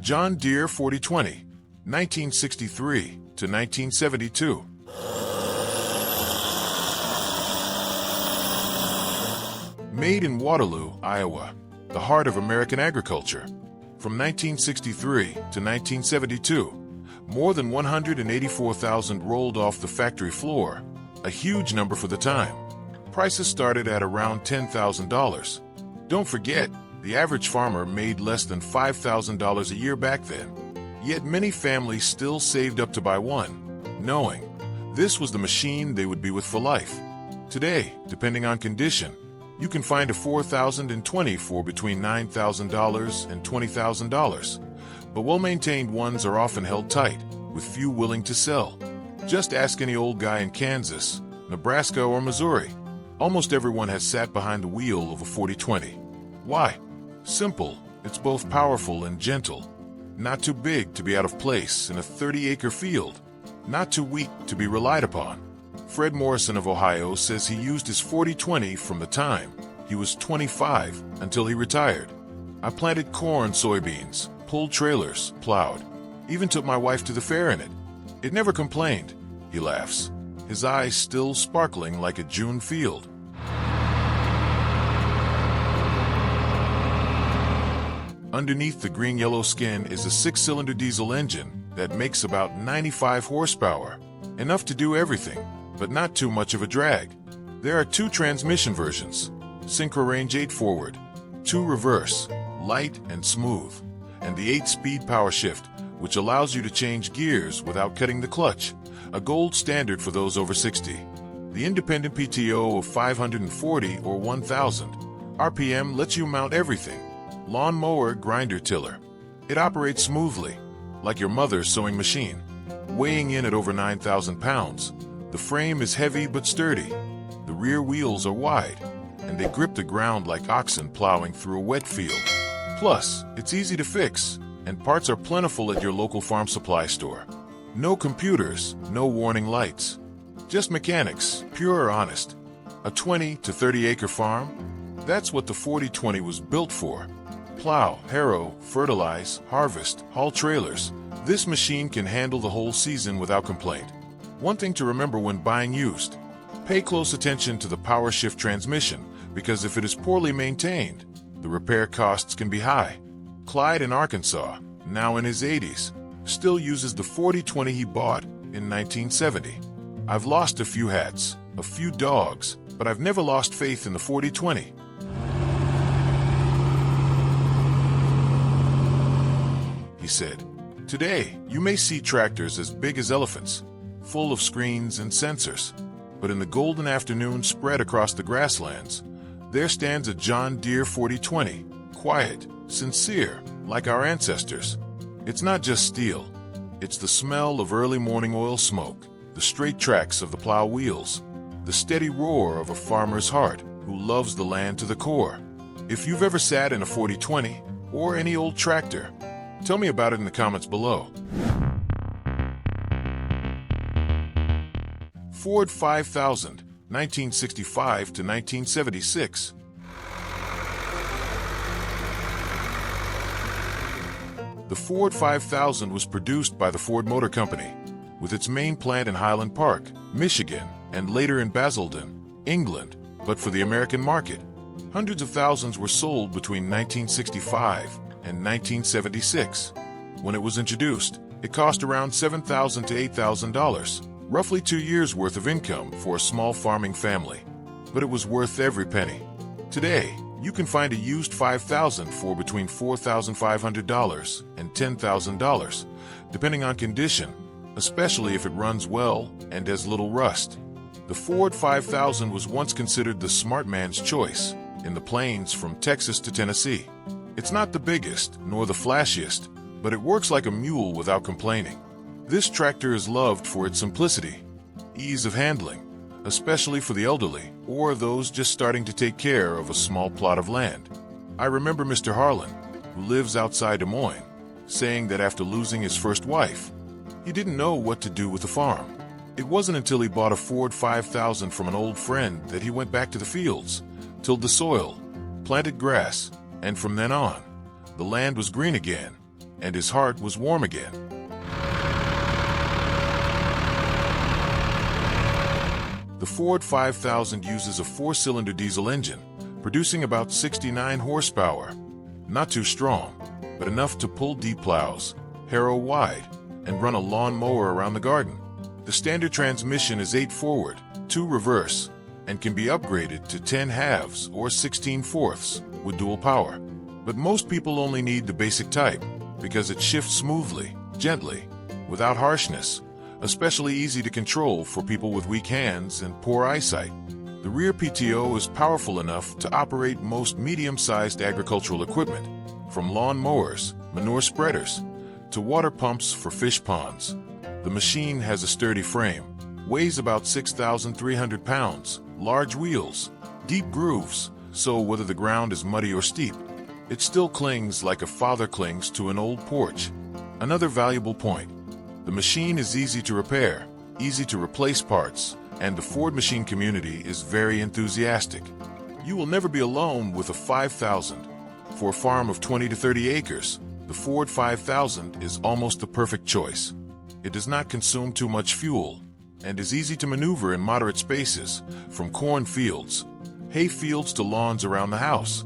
John Deere 4020, 1963 to 1972. Made in Waterloo, Iowa, the heart of American agriculture. From 1963 to 1972, more than 184,000 rolled off the factory floor, a huge number for the time. Prices started at around $10,000. Don't forget, the average farmer made less than $5,000 a year back then. Yet many families still saved up to buy one, knowing this was the machine they would be with for life. Today, depending on condition, you can find a 4020 for between $9,000 and $20,000. But well-maintained ones are often held tight, with few willing to sell. Just ask any old guy in Kansas, Nebraska, or Missouri. Almost everyone has sat behind the wheel of a 4020. Why? Simple, it's both powerful and gentle. Not too big to be out of place in a 30-acre field. Not too weak to be relied upon. Fred Morrison of Ohio says he used his 4020 from the time he was 25 until he retired. I planted corn, soybeans, pulled trailers, plowed, even took my wife to the fair in it. It never complained, he laughs, his eyes still sparkling like a June field. Underneath the green-yellow skin is a 6-cylinder diesel engine that makes about 95 horsepower, enough to do everything, but not too much of a drag. There are 2 transmission versions, Synchro Range 8 forward, 2 reverse, light and smooth, and the 8-speed power shift, which allows you to change gears without cutting the clutch, a gold standard for those over 60. The independent PTO of 540 or 1,000 RPM lets you mount everything. Lawn mower, grinder, tiller. It operates smoothly, like your mother's sewing machine. Weighing in at over 9,000 pounds, the frame is heavy but sturdy. The rear wheels are wide, and they grip the ground like oxen plowing through a wet field. Plus, it's easy to fix, and parts are plentiful at your local farm supply store. No computers, no warning lights. Just mechanics, pure or honest. A 20 to 30-acre farm? That's what the 4020 was built for. Plow, harrow, fertilize, harvest, haul trailers. This machine can handle the whole season without complaint. One thing to remember when buying used: pay close attention to the power shift transmission, because if it is poorly maintained, the repair costs can be high. Clyde in Arkansas, now in his 80s, still uses the 4020 he bought in 1970. I've lost a few hats, a few dogs, but I've never lost faith in the 4020. He said, "Today, you may see tractors as big as elephants, full of screens and sensors. But in the golden afternoon spread across the grasslands, there stands a John Deere 4020, quiet, sincere, like our ancestors. It's not just steel. It's the smell of early morning oil smoke, the straight tracks of the plow wheels, the steady roar of a farmer's heart who loves the land to the core. If you've ever sat in a 4020 or any old tractor, tell me about it in the comments below." Ford 5000, 1965 to 1976. The Ford 5000 was produced by the Ford Motor Company, with its main plant in Highland Park, Michigan, and later in Basildon, England, but for the American market. Hundreds of thousands were sold between 1965 and 1976. When it was introduced, it cost around $7,000 to $8,000, roughly 2 years' worth of income for a small farming family. But it was worth every penny. Today, you can find a used 5000 for between $4,500 and $10,000, depending on condition, especially if it runs well and has little rust. The Ford 5000 was once considered the smart man's choice in the plains from Texas to Tennessee. It's not the biggest nor the flashiest, but it works like a mule without complaining. This tractor is loved for its simplicity, ease of handling, especially for the elderly or those just starting to take care of a small plot of land. I remember Mr. Harlan, who lives outside Des Moines, saying that after losing his first wife, he didn't know what to do with the farm. It wasn't until he bought a Ford 5000 from an old friend that he went back to the fields, tilled the soil, planted grass, and from then on, the land was green again. and his heart was warm again. The Ford 5000 uses a 4-cylinder diesel engine, producing about 69 horsepower. Not too strong, but enough to pull deep plows, harrow wide, and run a lawn mower around the garden. The standard transmission is 8 forward, 2 reverse, and can be upgraded to 10 halves or 16 fourths with dual power. But most people only need the basic type because it shifts smoothly, gently, without harshness, especially easy to control for people with weak hands and poor eyesight. The rear PTO is powerful enough to operate most medium-sized agricultural equipment, from lawn mowers, manure spreaders, to water pumps for fish ponds. The machine has a sturdy frame, weighs about 6,300 pounds, large wheels, deep grooves, so whether the ground is muddy or steep, it still clings like a father clings to an old porch. Another valuable point: the machine is easy to repair, easy to replace parts, and the Ford machine community is very enthusiastic. You will never be alone with a 5000. For a farm of 20 to 30 acres, the Ford 5000 is almost the perfect choice. It does not consume too much fuel and is easy to maneuver in moderate spaces, from corn fields, hay fields to lawns around the house.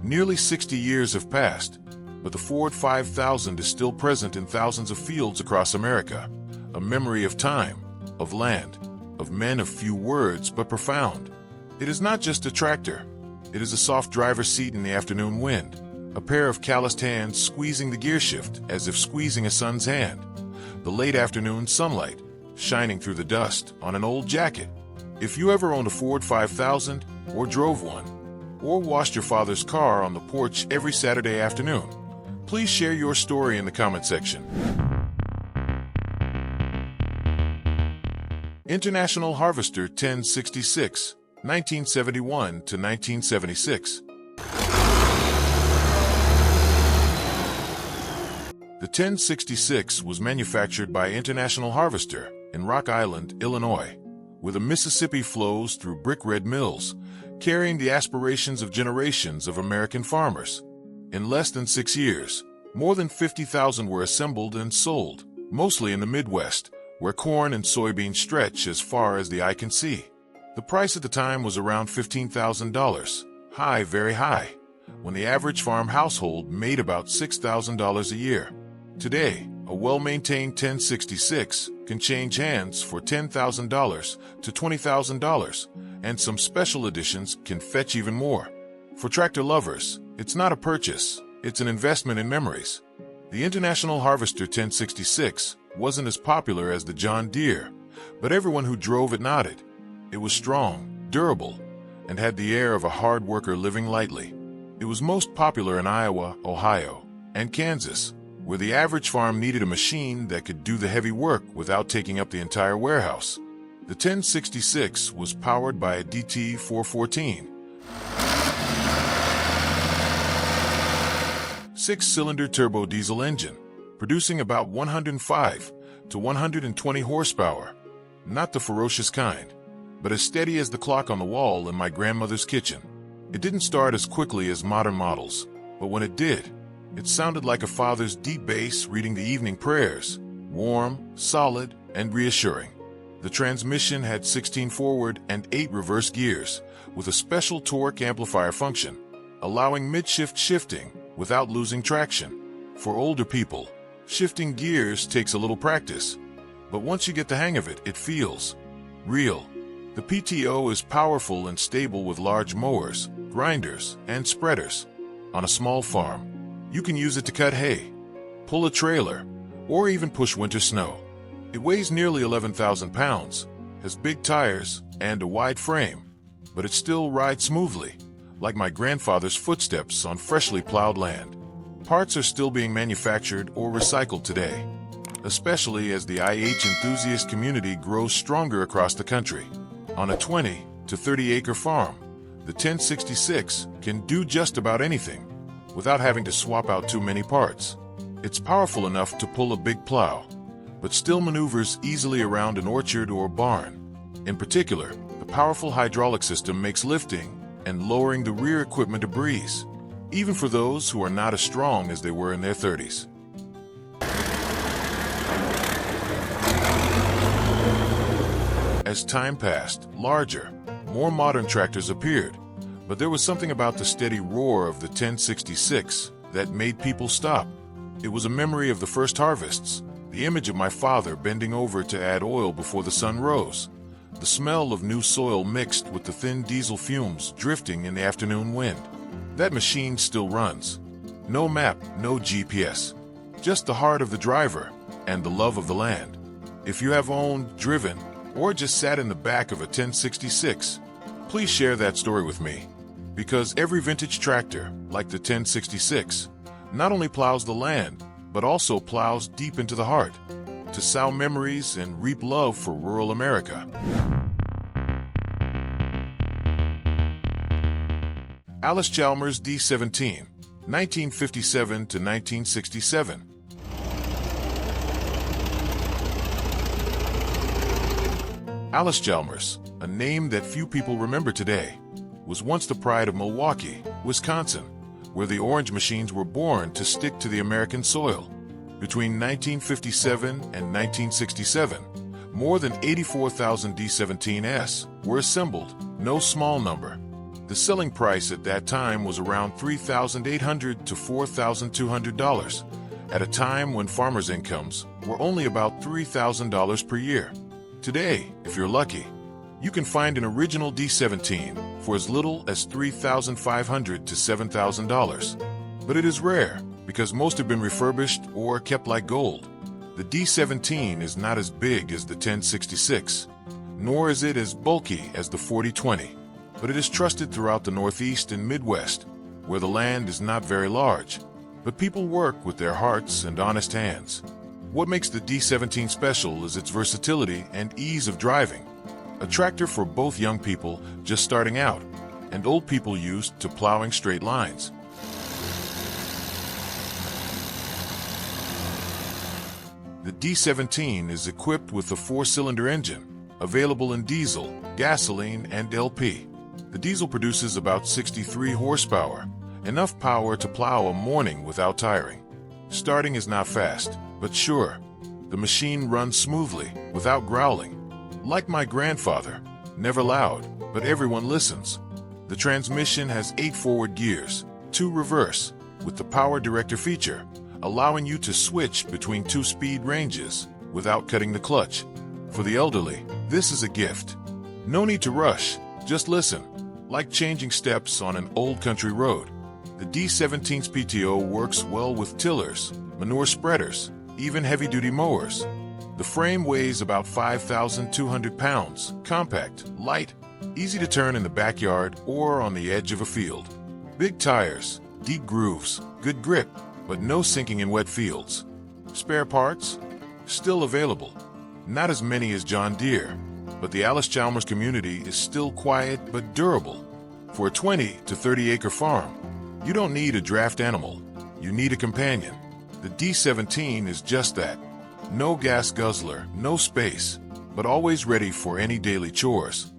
Nearly 60 years have passed, but the Ford 5000 is still present in thousands of fields across America, a memory of time, of land, of men of few words but profound. It is not just a tractor. It is a soft driver's seat in the afternoon wind, a pair of calloused hands squeezing the gear shift as if squeezing a son's hand, the late afternoon sunlight shining through the dust on an old jacket. If you ever owned a Ford 5000 or drove one, or washed your father's car on the porch every Saturday afternoon, please share your story in the comment section. International Harvester 1066, 1971 to 1976. The 1066 was manufactured by International Harvester in Rock Island, Illinois, where the Mississippi flows through brick red mills, carrying the aspirations of generations of American farmers. In less than 6 years, more than 50,000 were assembled and sold, mostly in the Midwest, where corn and soybeans stretch as far as the eye can see. The price at the time was around $15,000, high, very high, when the average farm household made about $6,000 a year. Today, a well-maintained 1066 can change hands for $10,000 to $20,000, and some special editions can fetch even more. For tractor lovers, it's not a purchase, it's an investment in memories. The International Harvester 1066 wasn't as popular as the John Deere, but everyone who drove it nodded. It was strong, durable, and had the air of a hard worker living lightly. It was most popular in Iowa, Ohio, and Kansas, where the average farm needed a machine that could do the heavy work without taking up the entire warehouse. The 1066 was powered by a DT414, 6-cylinder turbo diesel engine, producing about 105 to 120 horsepower. Not the ferocious kind, but as steady as the clock on the wall in my grandmother's kitchen. It didn't start as quickly as modern models, but when it did, it sounded like a father's deep bass reading the evening prayers, warm, solid, and reassuring. The transmission had 16 forward and 8 reverse gears, with a special torque amplifier function, allowing mid-shift shifting without losing traction. For older people, shifting gears takes a little practice, but once you get the hang of it, it feels real. The PTO is powerful and stable with large mowers, grinders, and spreaders. On a small farm, you can use it to cut hay, pull a trailer, or even push winter snow. It weighs nearly 11,000 pounds, has big tires, and a wide frame, but it still rides smoothly, like my grandfather's footsteps on freshly plowed land. Parts are still being manufactured or recycled today, especially as the IH enthusiast community grows stronger across the country. On a 20 to 30 acre farm, the 1066 can do just about anything without having to swap out too many parts. It's powerful enough to pull a big plow, but still maneuvers easily around an orchard or barn. In particular, the powerful hydraulic system makes lifting and lowering the rear equipment a breeze, even for those who are not as strong as they were in their 30s. As time passed, larger, more modern tractors appeared, but there was something about the steady roar of the 1066 that made people stop. It was a memory of the first harvests, the image of my father bending over to add oil before the sun rose, the smell of new soil mixed with the thin diesel fumes drifting in the afternoon wind. That machine still runs. No map, no GPS, just the heart of the driver and the love of the land. If you have owned, driven, or just sat in the back of a 1066, please share that story with me. Because every vintage tractor, like the 1066, not only plows the land, but also plows deep into the heart, to sow memories and reap love for rural America. Allis-Chalmers D17, 1957 to 1967. Allis-Chalmers, a name that few people remember today, was once the pride of Milwaukee, Wisconsin, where the orange machines were born to stick to the American soil. Between 1957 and 1967, more than 84,000 D17s were assembled, no small number. The selling price at that time was around $3,800 to $4,200, at a time when farmers' incomes were only about $3,000 per year. Today, if you're lucky, you can find an original D17 for as little as $3,500 to $7,000. But it is rare, because most have been refurbished or kept like gold. The D17 is not as big as the 1066, nor is it as bulky as the 4020, but it is trusted throughout the Northeast and Midwest, where the land is not very large, but people work with their hearts and honest hands. What makes the D17 special is its versatility and ease of driving. A tractor for both young people just starting out and old people used to plowing straight lines. The D17 is equipped with a 4-cylinder engine, available in diesel, gasoline, and LP. The diesel produces about 63 horsepower, enough power to plow a morning without tiring. Starting is not fast, but sure. The machine runs smoothly, without growling. Like my grandfather, never loud, but everyone listens. The transmission has 8 forward gears, 2 reverse, with the power director feature, allowing you to switch between 2 speed ranges without cutting the clutch. For the elderly, this is a gift. No need to rush, just listen, like changing steps on an old country road. The D17's PTO works well with tillers, manure spreaders, even heavy-duty mowers. The frame weighs about 5,200 pounds, compact, light, easy to turn in the backyard or on the edge of a field. Big tires, deep grooves, good grip, but no sinking in wet fields. Spare parts? Still available. Not as many as John Deere, but the Allis-Chalmers community is still quiet but durable. For a 20 to 30 acre farm, you don't need a draft animal, you need a companion. The D17 is just that. No gas guzzler, no space, but always ready for any daily chores.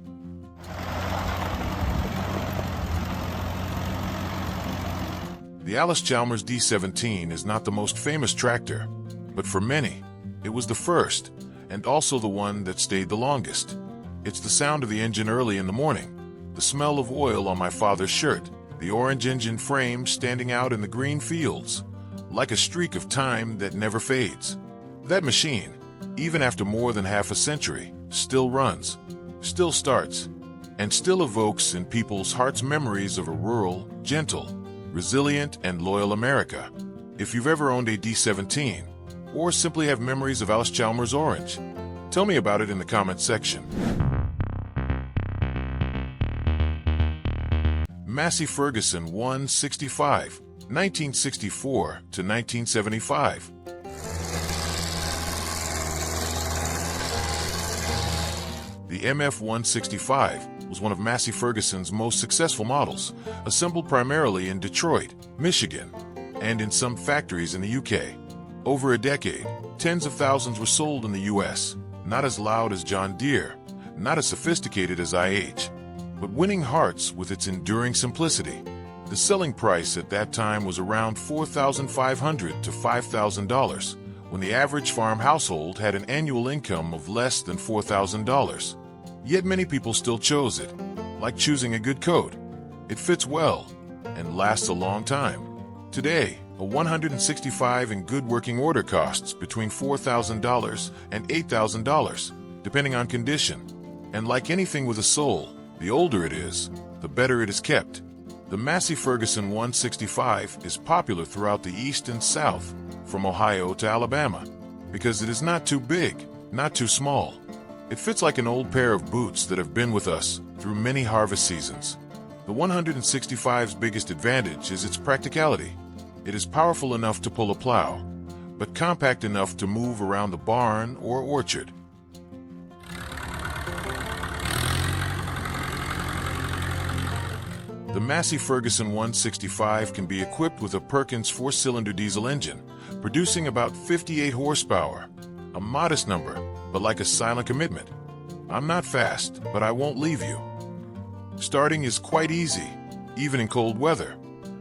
The Allis-Chalmers D17 is not the most famous tractor, but for many, it was the first, and also the one that stayed the longest. It's the sound of the engine early in the morning, the smell of oil on my father's shirt, the orange engine frame standing out in the green fields, like a streak of time that never fades. That machine, even after more than half a century, still runs, still starts, and still evokes in people's hearts memories of a rural, gentle, resilient, and loyal America. If you've ever owned a D17, or simply have memories of Allis-Chalmers Orange, tell me about it in the comments section. Massey Ferguson 165, 1964 to 1975. The MF-165 was one of Massey Ferguson's most successful models, assembled primarily in Detroit, Michigan, and in some factories in the UK. Over a decade, tens of thousands were sold in the US, not as loud as John Deere, not as sophisticated as IH, but winning hearts with its enduring simplicity. The selling price at that time was around $4,500 to $5,000, when the average farm household had an annual income of less than $4,000. Yet many people still chose it, like choosing a good coat. It fits well and lasts a long time. Today, a 165 in good working order costs between $4,000 and $8,000, depending on condition. And like anything with a soul, the older it is, the better it is kept. The Massey Ferguson 165 is popular throughout the East and South, from Ohio to Alabama, because it is not too big, not too small. It fits like an old pair of boots that have been with us through many harvest seasons. The 165's biggest advantage is its practicality. It is powerful enough to pull a plow, but compact enough to move around the barn or orchard. The Massey Ferguson 165 can be equipped with a Perkins 4-cylinder diesel engine, producing about 58 horsepower. A modest number, but like a silent commitment. I'm not fast, but I won't leave you. Starting is quite easy, even in cold weather.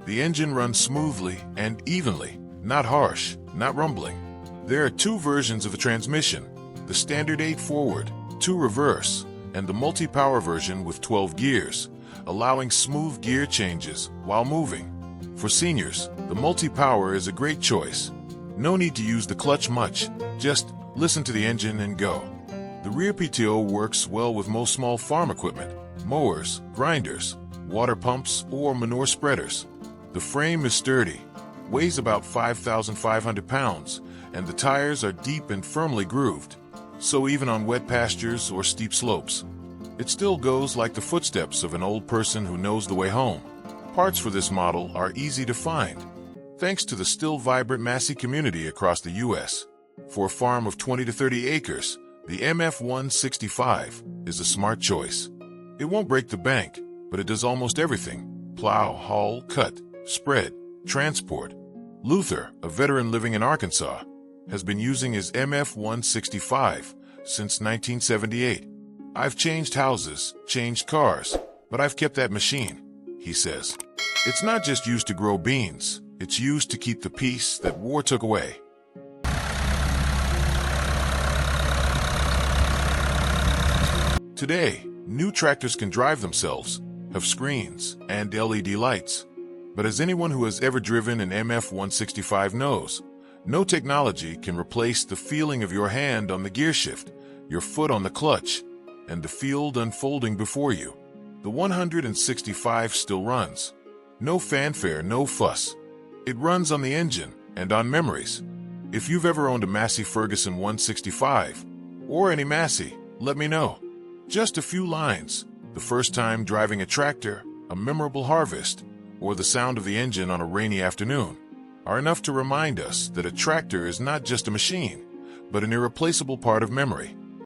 The engine runs smoothly and evenly, not harsh, not rumbling. There are two versions of the transmission, the standard 8 forward, 2 reverse, and the multi-power version with 12 gears, allowing smooth gear changes while moving. For seniors, the multi-power is a great choice. No need to use the clutch much, just listen to the engine and go. The rear PTO works well with most small farm equipment, mowers, grinders, water pumps, or manure spreaders. The frame is sturdy, weighs about 5,500 pounds, and the tires are deep and firmly grooved, so even on wet pastures or steep slopes, it still goes like the footsteps of an old person who knows the way home. Parts for this model are easy to find, thanks to the still vibrant Massey community across the U.S. For a farm of 20 to 30 acres, the MF165 is a smart choice. It won't break the bank, but it does almost everything: plow, haul, cut, spread, transport. Luther, a veteran living in Arkansas, has been using his MF165 since 1978. I've changed houses, changed cars, but I've kept that machine, he says. It's not just used to grow beans, it's used to keep the peace that war took away. Today, new tractors can drive themselves, have screens, and LED lights. But as anyone who has ever driven an MF165 knows, no technology can replace the feeling of your hand on the gear shift, your foot on the clutch, and the field unfolding before you. The 165 still runs. No fanfare, no fuss. It runs on the engine and on memories. If you've ever owned a Massey Ferguson 165, or any Massey, let me know. Just a few lines, the first time driving a tractor, a memorable harvest, or the sound of the engine on a rainy afternoon, are enough to remind us that a tractor is not just a machine, but an irreplaceable part of memory.